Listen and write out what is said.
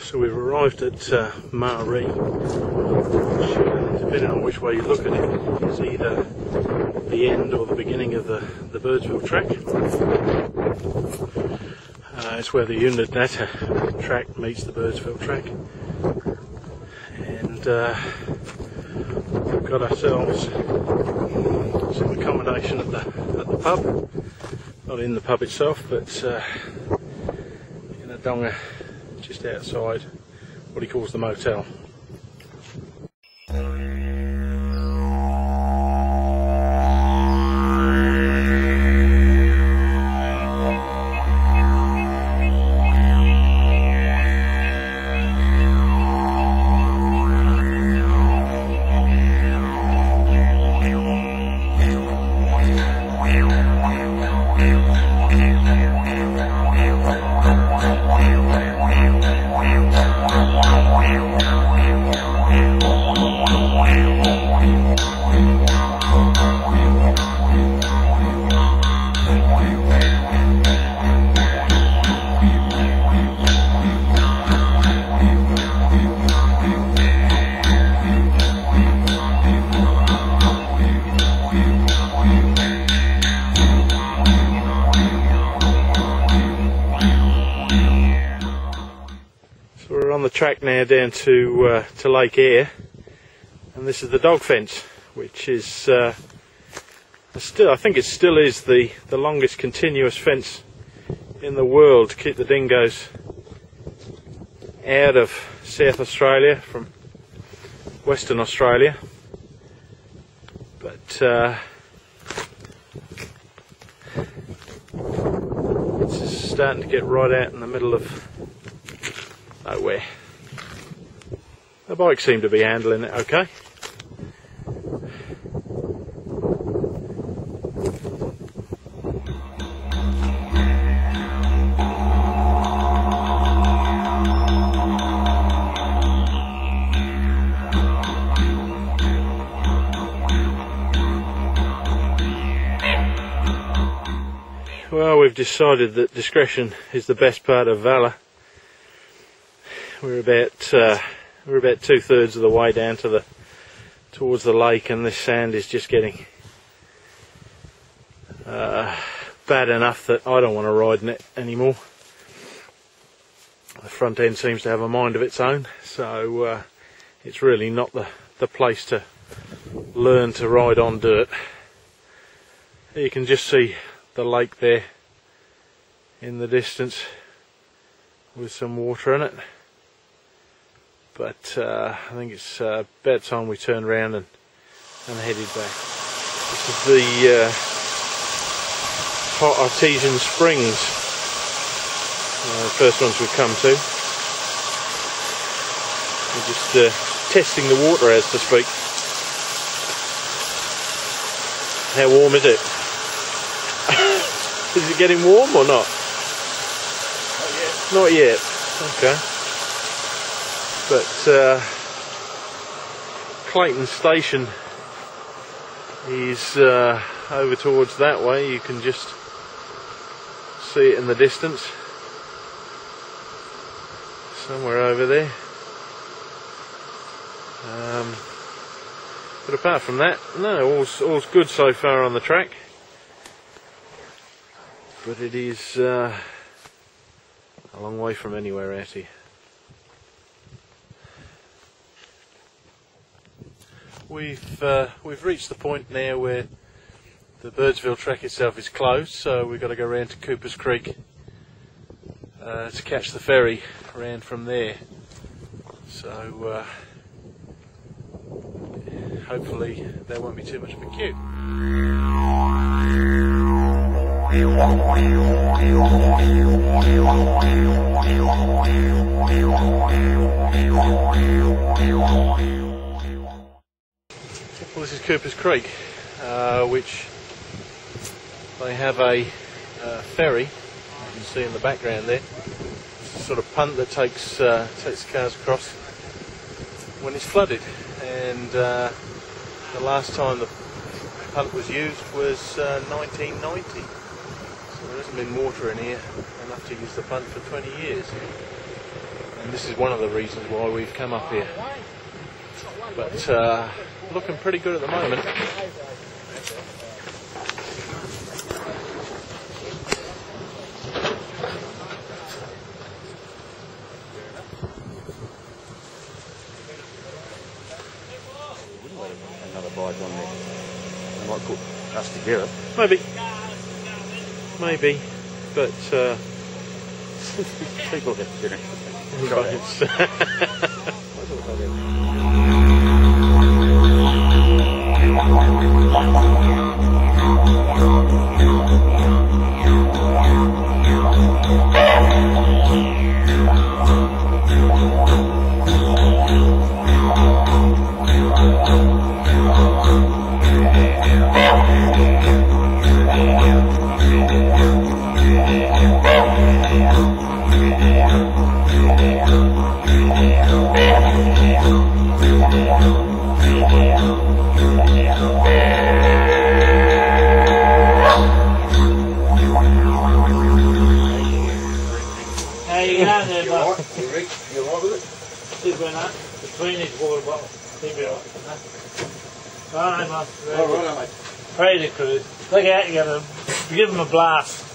So we've arrived at Maree, which, depending on which way you look at it, is either the end or the beginning of the Birdsville Track. It's where the Unadata track meets the Birdsville Track, and we've got ourselves some accommodation at the pub. Not in the pub itself, but in a donga just outside what he calls the motel. On the track now down to Lake Eyre, and this is the dog fence, which is still, I think it still is the longest continuous fence in the world to keep the dingoes out of South Australia from Western Australia. But it's starting to get right out in the middle of nowhere. The bike seemed to be handling it okay. Well, we've decided that discretion is the best part of valour. We're about 2/3 of the way down towards the lake, and this sand is just getting bad enough that I don't want to ride in it anymore. The front end seems to have a mind of its own, so it's really not the place to learn to ride on dirt. You can just see the lake there in the distance with some water in it. But I think it's about time we turned around and headed back. This is the hot artesian springs, the first ones we've come to. We're just testing the water, as to speak. How warm is it? Is it getting warm or not? Not yet. Not yet. Okay. But Clayton Station is over towards that way. You can just see it in the distance, somewhere over there. But apart from that, no, all's good so far on the track. But it is a long way from anywhere out here. We've reached the point now where the Birdsville Track itself is closed, so we've got to go round to Cooper's Creek to catch the ferry around from there. So hopefully there won't be too much of a queue. Well, this is Cooper's Creek, which they have a ferry, you can see in the background there. It's a sort of punt that takes cars across when it's flooded, and the last time the punt was used was 1990, so there hasn't been water in here enough to use the punt for 20 years. This is one of the reasons why we've come up here. But looking pretty good at the moment. Another bite on there. I might put us together. Maybe, but People get dinner. Between these water bottles. Alright, mate. Ready to cruise. Look out, you gotta give them a blast.